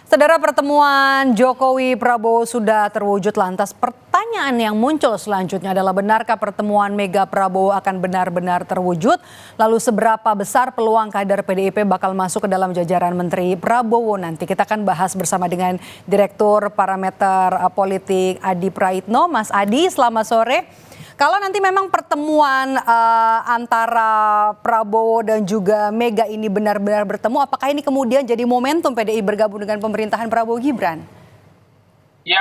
Saudara, pertemuan Jokowi Prabowo sudah terwujud, lantas pertanyaan yang muncul selanjutnya adalah benarkah pertemuan Mega Prabowo akan benar-benar terwujud? Lalu seberapa besar peluang kader PDIP bakal masuk ke dalam jajaran Menteri Prabowo nanti? Kita akan bahas bersama dengan Direktur Parameter Politik Adi Praitno. Mas Adi, selamat sore. Kalau nanti memang pertemuan antara Prabowo dan juga Mega ini benar-benar bertemu, apakah ini kemudian jadi momentum PDI bergabung dengan pemerintahan Prabowo Gibran? Ya,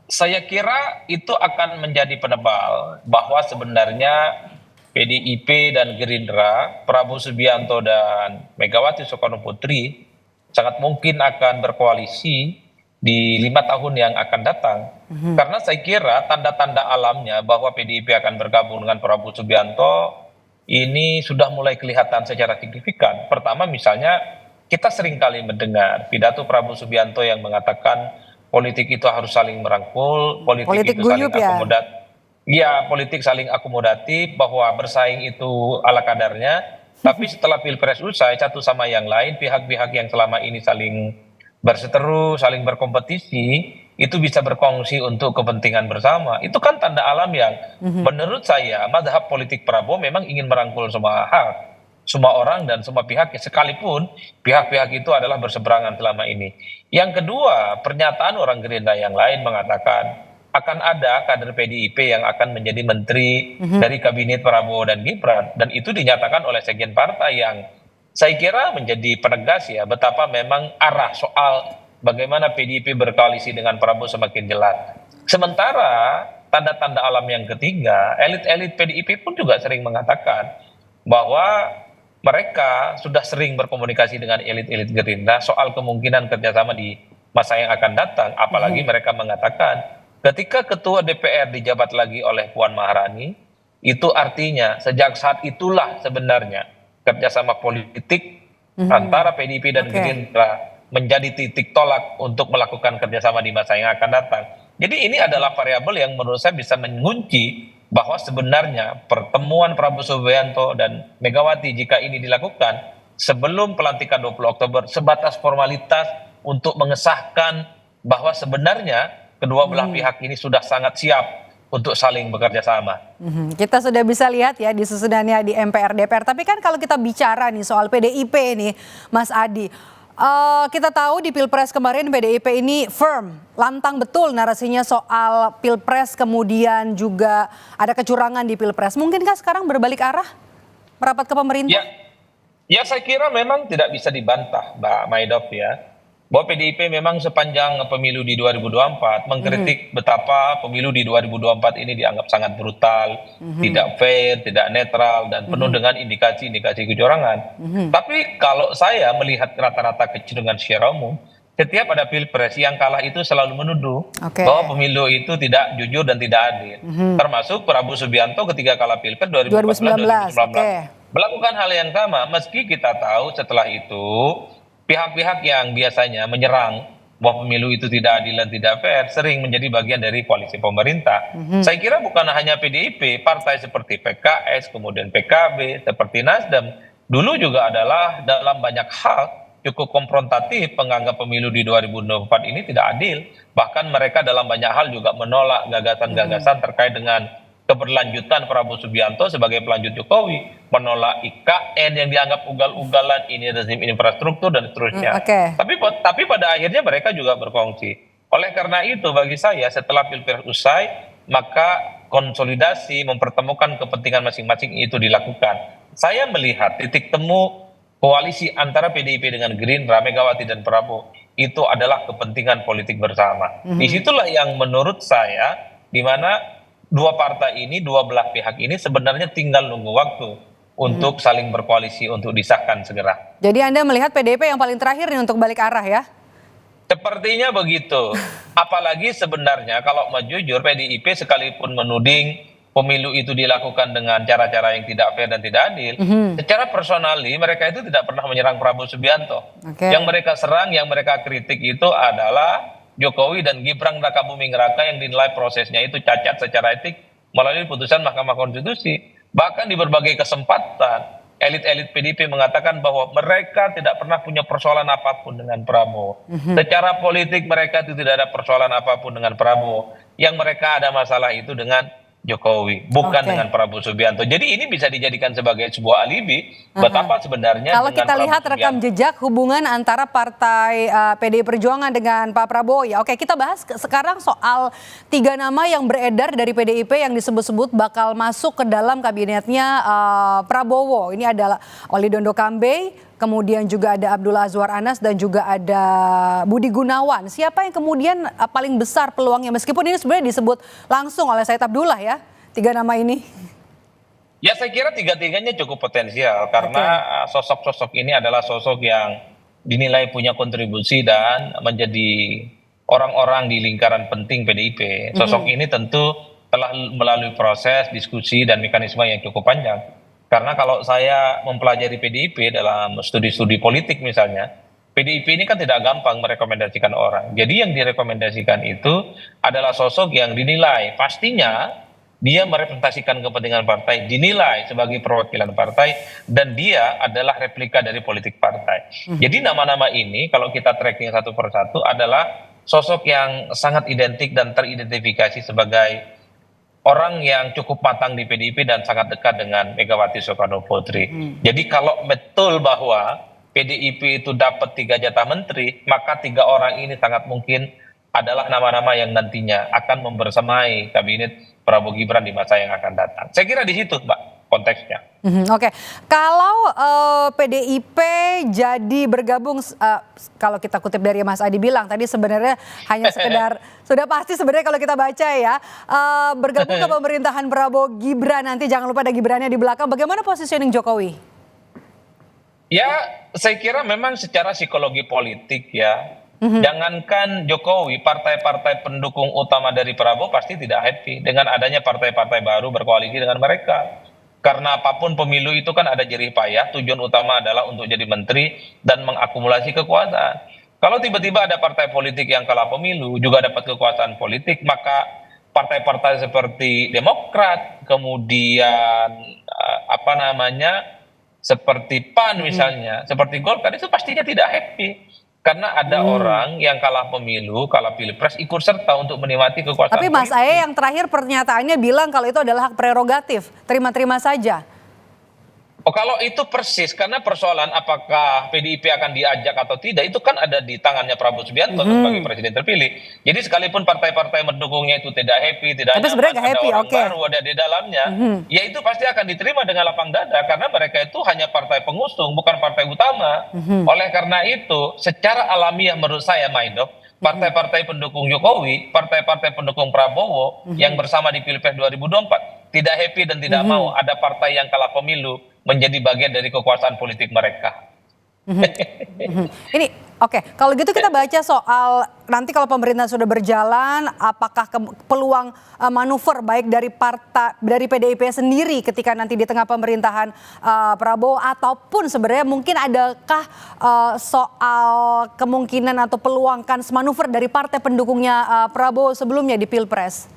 saya kira itu akan menjadi penebal bahwa sebenarnya PDIP dan Gerindra, Prabowo Subianto dan Megawati Soekarno Putri sangat mungkin akan berkoalisi di 5 tahun yang akan datang. Karena saya kira tanda-tanda alamnya bahwa PDIP akan bergabung dengan Prabowo Subianto ini sudah mulai kelihatan secara signifikan. Pertama misalnya kita sering kali mendengar pidato Prabowo Subianto yang mengatakan politik itu harus saling merangkul, politik itu saling akomodatif. Ya, politik saling akomodatif, bahwa bersaing itu ala kadarnya. Tapi setelah Pilpres usai, satu sama yang lain, pihak-pihak yang selama ini saling berseteru, saling berkompetisi, itu bisa berkongsi untuk kepentingan bersama. Itu kan tanda alam yang menurut saya mazhab politik Prabowo memang ingin merangkul semua hal, semua orang dan semua pihak, sekalipun pihak-pihak itu adalah berseberangan selama ini. Yang kedua, pernyataan orang Gerindra yang lain mengatakan akan ada kader PDIP yang akan menjadi menteri dari kabinet Prabowo dan Gibran, dan itu dinyatakan oleh sekjen partai yang saya kira menjadi penegas ya betapa memang arah soal bagaimana PDIP berkoalisi dengan Prabowo semakin jelas. Sementara tanda-tanda alam yang ketiga, elit-elit PDIP pun juga sering mengatakan bahwa mereka sudah sering berkomunikasi dengan elit-elit Gerindra soal kemungkinan kerjasama di masa yang akan datang. Apalagi mereka mengatakan ketika ketua DPR dijabat lagi oleh Puan Maharani, itu artinya sejak saat itulah sebenarnya kerjasama politik antara PDIP dan Gerindra menjadi titik tolak untuk melakukan kerjasama di masa yang akan datang. Jadi ini adalah variabel yang menurut saya bisa mengunci bahwa sebenarnya pertemuan Prabowo Subianto dan Megawati jika ini dilakukan sebelum pelantikan 20 Oktober sebatas formalitas untuk mengesahkan bahwa sebenarnya kedua belah pihak ini sudah sangat siap untuk saling bekerja sama. Kita sudah bisa lihat ya disusunannya di MPR DPR. Tapi kan kalau kita bicara nih soal PDIP nih, Mas Adi, kita tahu di Pilpres kemarin PDIP ini firm, lantang betul narasinya soal Pilpres, kemudian juga ada kecurangan di Pilpres. Mungkinkah sekarang berbalik arah, merapat ke pemerintah? Ya saya kira memang tidak bisa dibantah, Mbak Maidop ya, bahwa PDIP memang sepanjang pemilu di 2024 mengkritik betapa pemilu di 2024 ini dianggap sangat brutal, tidak fair, tidak netral, dan penuh dengan indikasi-indikasi kecurangan. Tapi kalau saya melihat rata-rata kecenderungan secara umum, setiap ada Pilpres yang kalah itu selalu menuduh bahwa pemilu itu tidak jujur dan tidak adil. Termasuk Prabowo Subianto ketika kalah Pilpres 2019. Melakukan hal yang sama, meski kita tahu setelah itu pihak-pihak yang biasanya menyerang bahwa pemilu itu tidak adil dan tidak fair sering menjadi bagian dari koalisi pemerintah. Saya kira bukan hanya PDIP, partai seperti PKS, kemudian PKB, seperti Nasdem, dulu juga adalah dalam banyak hal cukup konfrontatif menganggap pemilu di 2024 ini tidak adil. Bahkan mereka dalam banyak hal juga menolak gagasan-gagasan terkait dengan keberlanjutan Prabowo Subianto sebagai pelanjut Jokowi, menolak IKN yang dianggap ugal-ugalan, ini rezim infrastruktur dan seterusnya. Tapi pada akhirnya mereka juga berkongsi. Oleh karena itu bagi saya setelah Pilpres usai, maka konsolidasi mempertemukan kepentingan masing-masing itu dilakukan. Saya melihat titik temu koalisi antara PDIP dengan Gerindra, Megawati dan Prabowo itu adalah kepentingan politik bersama. Disitulah yang menurut saya di mana dua partai ini, dua belah pihak ini sebenarnya tinggal nunggu waktu untuk saling berkoalisi untuk disahkan segera. Jadi Anda melihat PDIP yang paling terakhir nih untuk balik arah ya? Sepertinya begitu. Apalagi sebenarnya kalau mau jujur PDIP sekalipun menuding pemilu itu dilakukan dengan cara-cara yang tidak fair dan tidak adil, secara personali mereka itu tidak pernah menyerang Prabowo Subianto. Yang mereka serang, yang mereka kritik itu adalah Jokowi dan Gibran Rakabuming Raka yang dinilai prosesnya itu cacat secara etik melalui putusan Mahkamah Konstitusi. Bahkan di berbagai kesempatan elit-elit PDIP mengatakan bahwa mereka tidak pernah punya persoalan apapun dengan Prabowo. Secara politik mereka itu tidak ada persoalan apapun dengan Prabowo. Yang mereka ada masalah itu dengan Jokowi, bukan Oke. dengan Prabowo Subianto. Jadi ini bisa dijadikan sebagai sebuah alibi betapa sebenarnya Kalau dengan kita lihat Prabowo rekam Subianto. jejak hubungan antara partai PDI Perjuangan dengan Pak Prabowo ya. Oke, kita bahas sekarang soal 3 nama yang beredar dari PDIP yang disebut-sebut bakal masuk ke dalam kabinetnya Prabowo. Ini adalah Oli Dondo Kambe, kemudian juga ada Abdullah Azwar Anas dan juga ada Budi Gunawan. Siapa yang kemudian paling besar peluangnya meskipun ini sebenarnya disebut langsung oleh Said Abdullah ya, 3 nama ini. Ya saya kira tiga-tiganya cukup potensial karena sosok-sosok ini adalah sosok yang dinilai punya kontribusi dan menjadi orang-orang di lingkaran penting PDIP. Sosok ini tentu telah melalui proses diskusi dan mekanisme yang cukup panjang. Karena kalau saya mempelajari PDIP dalam studi-studi politik misalnya, PDIP ini kan tidak gampang merekomendasikan orang. Jadi yang direkomendasikan itu adalah sosok yang dinilai pastinya dia merepresentasikan kepentingan partai, dinilai sebagai perwakilan partai, dan dia adalah replika dari politik partai. Jadi nama-nama ini kalau kita tracking satu persatu adalah sosok yang sangat identik dan teridentifikasi sebagai orang yang cukup matang di PDIP dan sangat dekat dengan Megawati Soekarno Putri. Jadi kalau betul bahwa PDIP itu dapat 3 jatah menteri, maka 3 orang ini sangat mungkin adalah nama-nama yang nantinya akan membersamai kabinet Prabowo Gibran di masa yang akan datang. Saya kira di situ, Mbak, konteksnya. Oke, kalau PDIP jadi bergabung, kalau kita kutip dari Mas Adi bilang tadi sebenarnya hanya sekedar sudah pasti sebenarnya kalau kita baca ya bergabung ke pemerintahan Prabowo Gibran nanti jangan lupa ada Gibrannya di belakang. Bagaimana positioning Jokowi? Ya, saya kira memang secara psikologi politik ya, jangankan Jokowi, partai-partai pendukung utama dari Prabowo pasti tidak happy dengan adanya partai-partai baru berkoalisi dengan mereka. Karena apapun pemilu itu kan ada jerih payah, tujuan utama adalah untuk jadi menteri dan mengakumulasi kekuasaan. Kalau tiba-tiba ada partai politik yang kalah pemilu, juga dapat kekuasaan politik, maka partai-partai seperti Demokrat, kemudian seperti PAN misalnya, seperti Golkar, itu pastinya tidak happy. Karena ada orang yang kalah pemilu, kalah pilpres, ikut serta untuk menikmati kekuasaan Tapi Mas politik. Aye yang terakhir pernyataannya bilang kalau itu adalah hak prerogatif, terima-terima saja. Oh, kalau itu persis, karena persoalan apakah PDIP akan diajak atau tidak, itu kan ada di tangannya Prabowo Subianto sebagai presiden terpilih. Jadi sekalipun partai-partai mendukungnya itu tidak happy, tidak Tapi sebenarnya nggak ada happy, orang oke. baru ada di dalamnya, ya itu pasti akan diterima dengan lapang dada, karena mereka itu hanya partai pengusung, bukan partai utama. Oleh karena itu, secara alamiah menurut saya, Maido, partai-partai pendukung Jokowi, partai-partai pendukung Prabowo yang bersama di Pilpres 2024 tidak happy dan tidak mau ada partai yang kalah pemilu menjadi bagian dari kekuasaan politik mereka. Ini oke, kalau gitu kita baca soal nanti kalau pemerintah sudah berjalan, apakah peluang manuver baik dari partai dari PDIP sendiri ketika nanti di tengah pemerintahan Prabowo ataupun sebenarnya mungkin adakah soal kemungkinan atau peluang kans manuver dari partai pendukungnya Prabowo sebelumnya di Pilpres?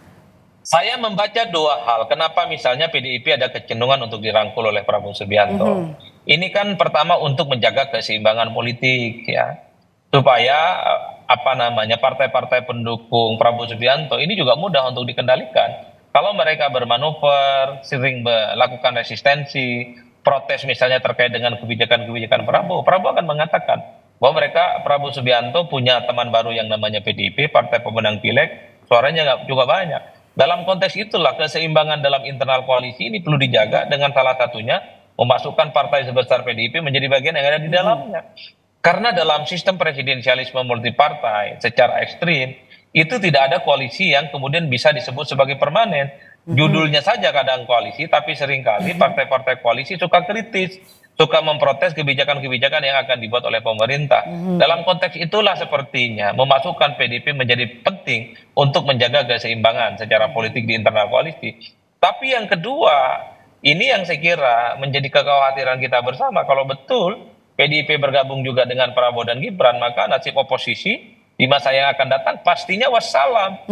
Saya membaca 2 hal. Kenapa misalnya PDIP ada kecenderungan untuk dirangkul oleh Prabowo Subianto. Ini kan pertama untuk menjaga keseimbangan politik ya. Supaya partai-partai pendukung Prabowo Subianto ini juga mudah untuk dikendalikan. Kalau mereka bermanuver, sering melakukan resistensi, protes misalnya terkait dengan kebijakan-kebijakan Prabowo akan mengatakan bahwa Prabowo Subianto punya teman baru yang namanya PDIP, Partai Pemenang Pileg, suaranya juga banyak. Dalam konteks itulah keseimbangan dalam internal koalisi ini perlu dijaga dengan salah satunya memasukkan partai sebesar PDIP menjadi bagian yang ada di dalamnya. Karena dalam sistem presidensialisme multipartai secara ekstrim itu tidak ada koalisi yang kemudian bisa disebut sebagai permanen. Judulnya saja kadang koalisi, tapi seringkali partai-partai koalisi suka kritis, suka memprotes kebijakan-kebijakan yang akan dibuat oleh pemerintah. Dalam konteks itulah sepertinya memasukkan PDIP menjadi penting untuk menjaga keseimbangan secara politik di internal koalisi. Tapi yang kedua, ini yang saya kira menjadi kekhawatiran kita bersama. Kalau betul PDIP bergabung juga dengan Prabowo dan Gibran, maka nasib oposisi di masa yang akan datang pastinya wassalam.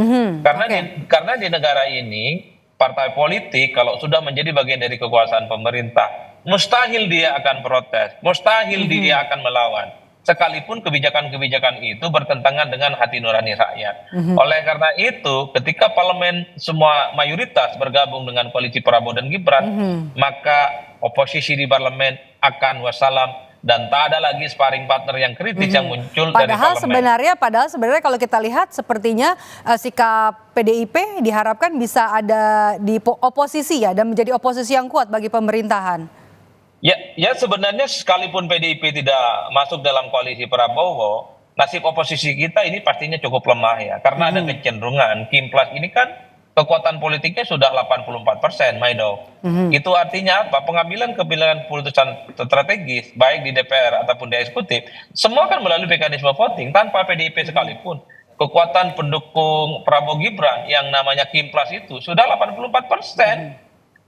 Karena di negara ini partai politik kalau sudah menjadi bagian dari kekuasaan pemerintah mustahil dia akan protes, mustahil dia akan melawan. Sekalipun kebijakan-kebijakan itu bertentangan dengan hati nurani rakyat. Oleh karena itu, ketika parlemen semua mayoritas bergabung dengan koalisi Prabowo dan Gibran, maka oposisi di parlemen akan wassalam dan tak ada lagi sparring partner yang kritis yang muncul dari parlemen. Padahal sebenarnya kalau kita lihat sepertinya sikap PDIP diharapkan bisa ada di oposisi ya dan menjadi oposisi yang kuat bagi pemerintahan. Ya sebenarnya sekalipun PDIP tidak masuk dalam koalisi Prabowo, nasib oposisi kita ini pastinya cukup lemah ya. Karena ada kecenderungan Kim Plus ini kan kekuatan politiknya sudah 84%, Maido. Itu artinya apa? Pengambilan keputusan strategis, baik di DPR ataupun di eksekutif, semua kan melalui mekanisme voting tanpa PDIP sekalipun. Kekuatan pendukung Prabowo Gibran yang namanya Kim Plus itu sudah 84%.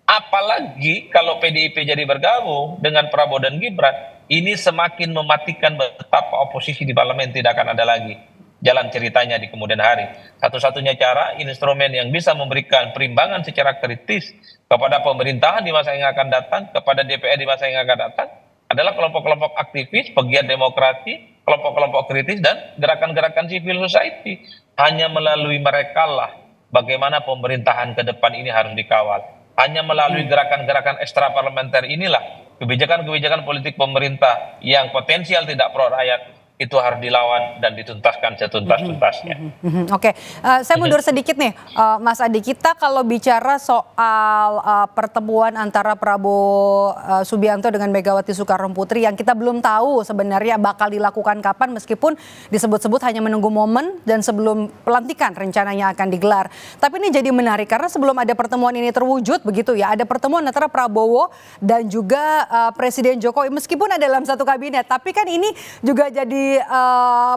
Apalagi kalau PDIP jadi bergabung dengan Prabowo dan Gibran, ini semakin mematikan betapa oposisi di parlemen tidak akan ada lagi jalan ceritanya di kemudian hari. Satu-satunya cara, instrumen yang bisa memberikan perimbangan secara kritis kepada pemerintahan di masa yang akan datang, kepada DPR di masa yang akan datang, adalah kelompok-kelompok aktivis, pegiat demokrasi, kelompok-kelompok kritis, dan gerakan-gerakan civil society. Hanya melalui mereka lah bagaimana pemerintahan ke depan ini harus dikawal. Hanya melalui gerakan-gerakan ekstra parlementer inilah kebijakan-kebijakan politik pemerintah yang potensial tidak pro rakyat itu harus dilawan dan dituntaskan setuntas-tuntasnya. Oke, saya mundur sedikit nih, Mas Adi. Kita kalau bicara soal pertemuan antara Prabowo Subianto dengan Megawati Soekarno Putri yang kita belum tahu sebenarnya bakal dilakukan kapan, meskipun disebut-sebut hanya menunggu momen dan sebelum pelantikan rencananya akan digelar. Tapi ini jadi menarik karena sebelum ada pertemuan ini terwujud begitu ya, ada pertemuan antara Prabowo dan juga Presiden Jokowi meskipun ada dalam satu kabinet, tapi kan ini juga jadi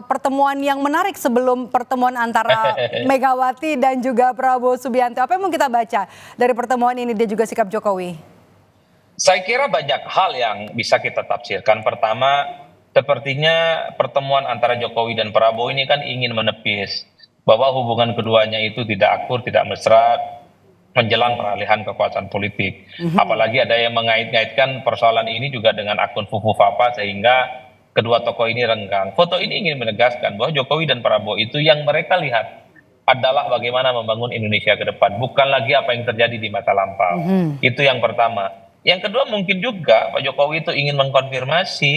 pertemuan yang menarik sebelum pertemuan antara Megawati dan juga Prabowo Subianto. Apa yang mau kita baca dari pertemuan ini dan juga sikap Jokowi? Saya kira banyak hal yang bisa kita tafsirkan. Pertama, sepertinya pertemuan antara Jokowi dan Prabowo ini kan ingin menepis bahwa hubungan keduanya itu tidak akur, tidak mesra menjelang peralihan kekuasaan politik. Apalagi ada yang mengait-ngaitkan persoalan ini juga dengan akun Fufu Fapa sehingga kedua tokoh ini renggang. Foto ini ingin menegaskan bahwa Jokowi dan Prabowo itu yang mereka lihat adalah bagaimana membangun Indonesia ke depan, bukan lagi apa yang terjadi di masa lampau. Itu yang pertama. Yang kedua mungkin juga Pak Jokowi itu ingin mengkonfirmasi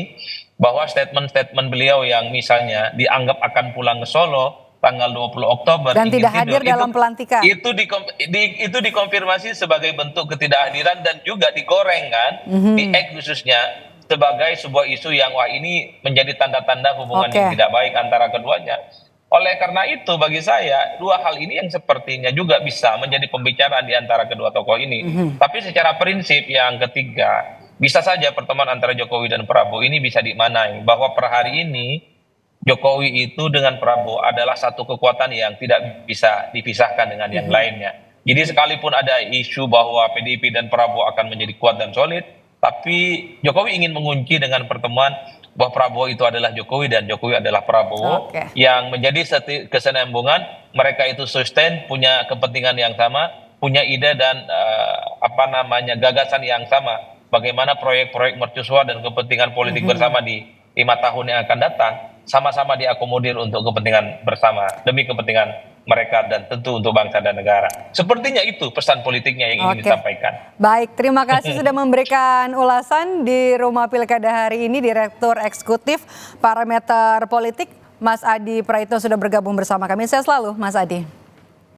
bahwa statement-statement beliau yang misalnya dianggap akan pulang ke Solo tanggal 20 Oktober dan tidak hadir dalam pelantikan. Itu dikonfirmasi sebagai bentuk ketidakhadiran dan juga digoreng kan, di X khususnya sebagai sebuah isu yang wah ini menjadi tanda-tanda hubungan yang tidak baik antara keduanya. Oleh karena itu bagi saya dua hal ini yang sepertinya juga bisa menjadi pembicaraan di antara kedua tokoh ini. Tapi secara prinsip yang ketiga, bisa saja pertemuan antara Jokowi dan Prabowo ini bisa dimaknai bahwa per hari ini Jokowi itu dengan Prabowo adalah satu kekuatan yang tidak bisa dipisahkan dengan yang lainnya. Jadi sekalipun ada isu bahwa PDIP dan Prabowo akan menjadi kuat dan solid, tapi Jokowi ingin mengunci dengan pertemuan bahwa Prabowo itu adalah Jokowi dan Jokowi adalah Prabowo, yang menjadi kesinambungan mereka itu sustain, punya kepentingan yang sama, punya ide dan gagasan yang sama. Bagaimana proyek-proyek mercusuar dan kepentingan politik bersama di 5 tahun yang akan datang sama-sama diakomodir untuk kepentingan bersama demi kepentingan mereka dan tentu untuk bangsa dan negara. Sepertinya itu pesan politiknya yang ingin disampaikan. Baik, terima kasih sudah memberikan ulasan di Rumah Pilkada hari ini, Direktur Eksekutif Parameter Politik, Mas Adi Praitno sudah bergabung bersama kami. Sehat selalu, Mas Adi.